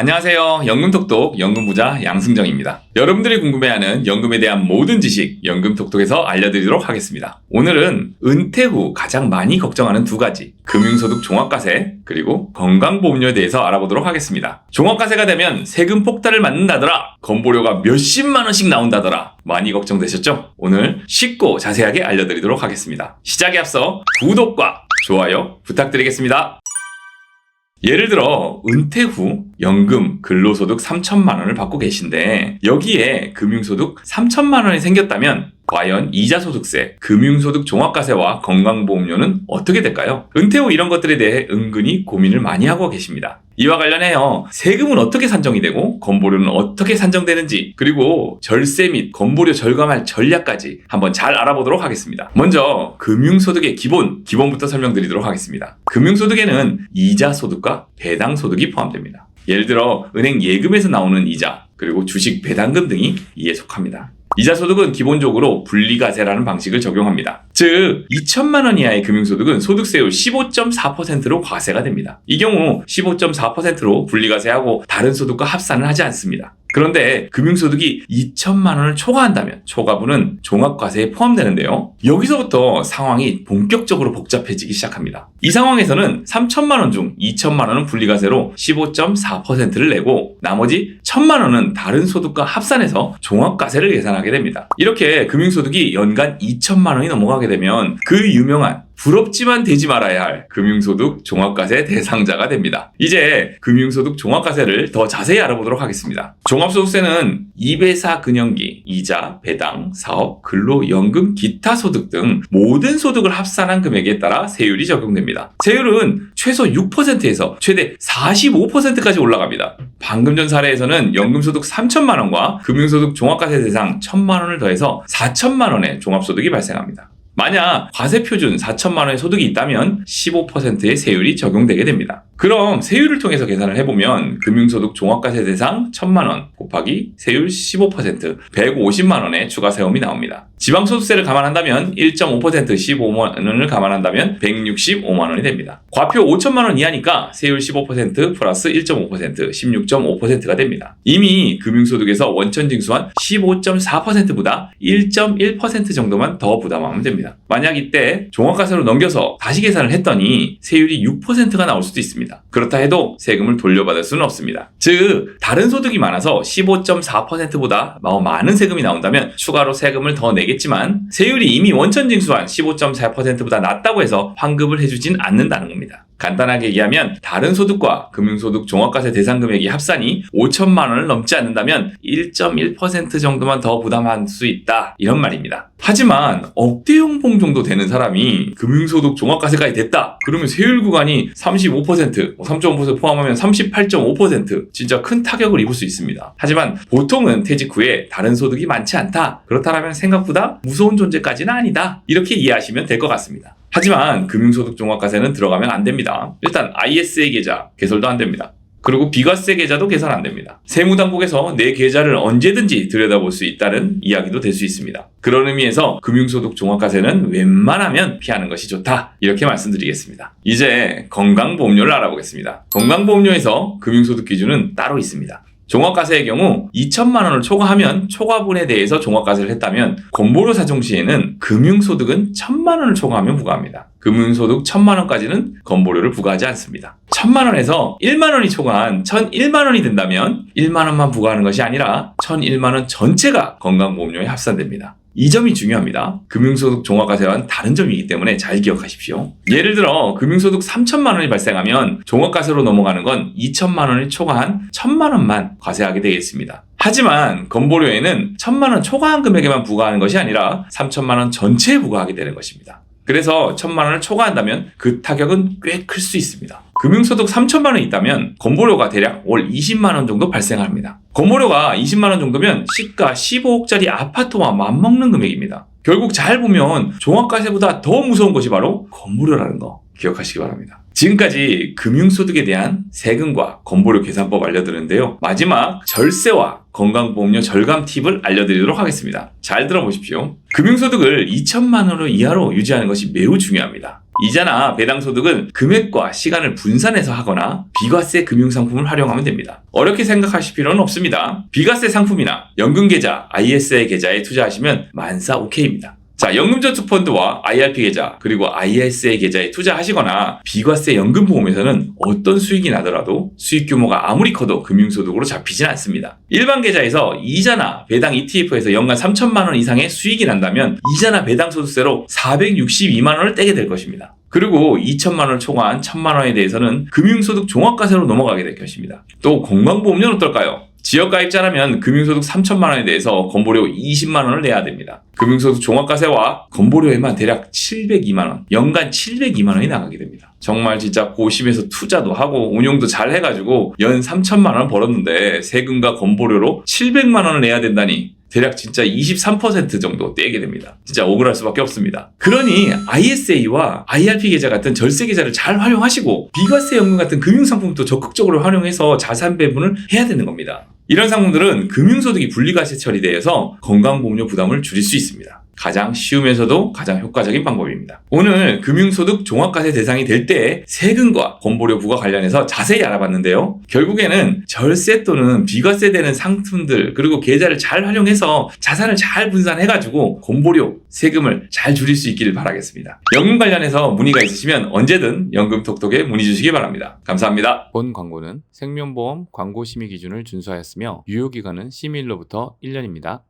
안녕하세요. 연금톡톡 연금부자 양승정입니다. 여러분들이 궁금해하는 연금에 대한 모든 지식 연금톡톡에서 알려드리도록 하겠습니다. 오늘은 은퇴 후 가장 많이 걱정하는 두 가지, 금융소득 종합과세 그리고 건강보험료에 대해서 알아보도록 하겠습니다. 종합과세가 되면 세금 폭탄을 맞는다더라, 건보료가 몇십만 원씩 나온다더라, 많이 걱정되셨죠? 오늘 쉽고 자세하게 알려드리도록 하겠습니다. 시작에 앞서 구독과 좋아요 부탁드리겠습니다. 예를 들어 은퇴 후 연금, 근로소득 3천만 원을 받고 계신데 여기에 금융소득 3천만 원이 생겼다면 과연 이자소득세, 금융소득 종합과세와 건강보험료는 어떻게 될까요? 은퇴 후 이런 것들에 대해 은근히 고민을 많이 하고 계십니다. 이와 관련해요, 세금은 어떻게 산정이 되고 건보료는 어떻게 산정되는지, 그리고 절세 및 건보료 절감할 전략까지 한번 잘 알아보도록 하겠습니다. 먼저 금융소득의 기본부터 설명드리도록 하겠습니다. 금융소득에는 이자소득과 배당소득이 포함됩니다. 예를 들어 은행 예금에서 나오는 이자, 그리고 주식 배당금 등이 이에 속합니다. 이자소득은 기본적으로 분리과세라는 방식을 적용합니다. 즉 2천만 원 이하의 금융소득은 소득세율 15.4%로 과세가 됩니다. 이 경우 15.4%로 분리과세하고 다른 소득과 합산을 하지 않습니다. 그런데 금융소득이 2천만 원을 초과한다면 초과분은 종합과세에 포함되는데요. 여기서부터 상황이 본격적으로 복잡해지기 시작합니다. 이 상황에서는 3천만 원 중 2천만 원은 분리과세로 15.4%를 내고 나머지 1천만 원은 다른 소득과 합산해서 종합과세를 계산하게 됩니다. 이렇게 금융소득이 연간 2천만 원이 넘어가게 되면 그 유명한 부럽지만 되지 말아야 할 금융소득 종합과세 대상자가 됩니다. 이제 금융소득 종합과세를 더 자세히 알아보도록 하겠습니다. 종합소득세는 2배사 근영기, 이자, 배당, 사업, 근로, 연금, 기타 소득 등 모든 소득을 합산한 금액에 따라 세율이 적용됩니다. 세율은 최소 6%에서 최대 45%까지 올라갑니다. 방금 전 사례에서는 연금소득 3천만 원과 금융소득 종합과세 대상 1천만 원을 더해서 4천만 원의 종합소득이 발생합니다. 만약 과세표준 4천만 원의 소득이 있다면 15%의 세율이 적용되게 됩니다. 그럼 세율을 통해서 계산을 해보면 금융소득 종합과세 대상 1천만 원 곱하기 세율 15% 150만 원의 추가 세금이 나옵니다. 지방소득세를 감안한다면 1.5% 15만 원을 감안한다면 165만 원이 됩니다. 과표 5천만 원 이하니까 세율 15% 플러스 1.5% 16.5%가 됩니다. 이미 금융소득에서 원천징수한 15.4%보다 1.1% 정도만 더 부담하면 됩니다. 만약 이때 종합과세로 넘겨서 다시 계산을 했더니 세율이 6%가 나올 수도 있습니다. 그렇다 해도 세금을 돌려받을 수는 없습니다. 즉 다른 소득이 많아서 15.4%보다 많은 세금이 나온다면 추가로 세금을 더 내겠지만 세율이 이미 원천징수한 15.4%보다 낮다고 해서 환급을 해주진 않는다는 겁니다. 간단하게 얘기하면 다른 소득과 금융소득 종합과세 대상 금액이 합산이 5천만 원을 넘지 않는다면 1.1% 정도만 더 부담할 수 있다, 이런 말입니다. 하지만 억대 연봉 정도 되는 사람이 금융소득 종합과세까지 됐다 그러면 세율 구간이 35%, 3.5% 포함하면 38.5%, 진짜 큰 타격을 입을 수 있습니다. 하지만 보통은 퇴직 후에 다른 소득이 많지 않다, 그렇다면 생각보다 무서운 존재까지는 아니다, 이렇게 이해하시면 될 것 같습니다. 하지만 금융소득 종합과세는 들어가면 안 됩니다. 일단 ISA 계좌 개설도 안 됩니다. 그리고 비과세 계좌도 개설 안 됩니다. 세무당국에서 내 계좌를 언제든지 들여다볼 수 있다는 이야기도 될 수 있습니다. 그런 의미에서 금융소득 종합과세는 웬만하면 피하는 것이 좋다, 이렇게 말씀드리겠습니다. 이제 건강보험료를 알아보겠습니다. 건강보험료에서 금융소득 기준은 따로 있습니다. 종합과세의 경우 2천만 원을 초과하면 초과분에 대해서 종합과세를 했다면 건보료 사정 시에는 금융소득은 1천만 원을 초과하면 부과합니다. 금융소득 1천만 원까지는 건보료를 부과하지 않습니다. 1천만 원에서 1만 원이 초과한 1,001만 원이 된다면 1만 원만 부과하는 것이 아니라 1,001만 원 전체가 건강보험료에 합산됩니다. 이 점이 중요합니다. 금융소득 종합과세와는 다른 점이기 때문에 잘 기억하십시오. 예를 들어 금융소득 3천만 원이 발생하면 종합과세로 넘어가는 건 2천만 원을 초과한 1천만 원만 과세하게 되겠습니다. 하지만 건보료에는 1천만 원 초과한 금액에만 부과하는 것이 아니라 3천만 원 전체에 부과하게 되는 것입니다. 그래서 1천만 원을 초과한다면 그 타격은 꽤 클 수 있습니다. 금융소득 3천만 원이 있다면 건보료가 대략 월 20만 원 정도 발생합니다. 건보료가 20만 원 정도면 시가 15억짜리 아파트와 맞먹는 금액입니다. 결국 잘 보면 종합과세보다 더 무서운 것이 바로 건보료라는 거 기억하시기 바랍니다. 지금까지 금융소득에 대한 세금과 건보료 계산법 알려드렸는데요. 마지막 절세와 건강보험료 절감 팁을 알려드리도록 하겠습니다. 잘 들어보십시오. 금융소득을 2천만 원 이하로 유지하는 것이 매우 중요합니다. 이자나 배당소득은 금액과 시간을 분산해서 하거나 비과세 금융상품을 활용하면 됩니다. 어렵게 생각하실 필요는 없습니다. 비과세 상품이나 연금계좌, ISA 계좌에 투자하시면 만사 오케이입니다. 자, 연금저축펀드와 IRP 계좌 그리고 ISA 계좌에 투자하시거나 비과세 연금보험에서는 어떤 수익이 나더라도 수익 규모가 아무리 커도 금융소득으로 잡히진 않습니다. 일반 계좌에서 이자나 배당 ETF에서 연간 3천만 원 이상의 수익이 난다면 이자나 배당 소득세로 462만 원을 떼게 될 것입니다. 그리고 2천만 원 초과한 1천만 원에 대해서는 금융소득 종합과세로 넘어가게 될 것입니다. 또 건강보험료는 어떨까요? 지역가입자라면 금융소득 3천만 원에 대해서 건보료 20만 원을 내야 됩니다. 금융소득 종합과세와 건보료에만 대략 702만 원, 연간 702만 원이 나가게 됩니다. 정말 진짜 고심해서 투자도 하고 운용도 잘 해가지고 연 3천만 원 벌었는데 세금과 건보료로 700만 원을 내야 된다니 대략 진짜 23% 정도 떼게 됩니다. 진짜 억울할 수밖에 없습니다. 그러니 ISA와 IRP 계좌 같은 절세 계좌를 잘 활용하시고 비과세 연금 같은 금융상품도 적극적으로 활용해서 자산 배분을 해야 되는 겁니다. 이런 상품들은 금융소득이 분리과세 처리되어서 건강보험료 부담을 줄일 수 있습니다. 가장 쉬우면서도 가장 효과적인 방법입니다. 오늘 금융소득 종합과세 대상이 될 때 세금과 건보료 부과 관련해서 자세히 알아봤는데요. 결국에는 절세 또는 비과세되는 상품들 그리고 계좌를 잘 활용해서 자산을 잘 분산해가지고 건보료, 세금을 잘 줄일 수 있기를 바라겠습니다. 연금 관련해서 문의가 있으시면 언제든 연금톡톡에 문의 주시기 바랍니다. 감사합니다. 본 광고는 생명보험 광고 심의 기준을 준수하였으며 유효기간은 심의일로부터 1년입니다.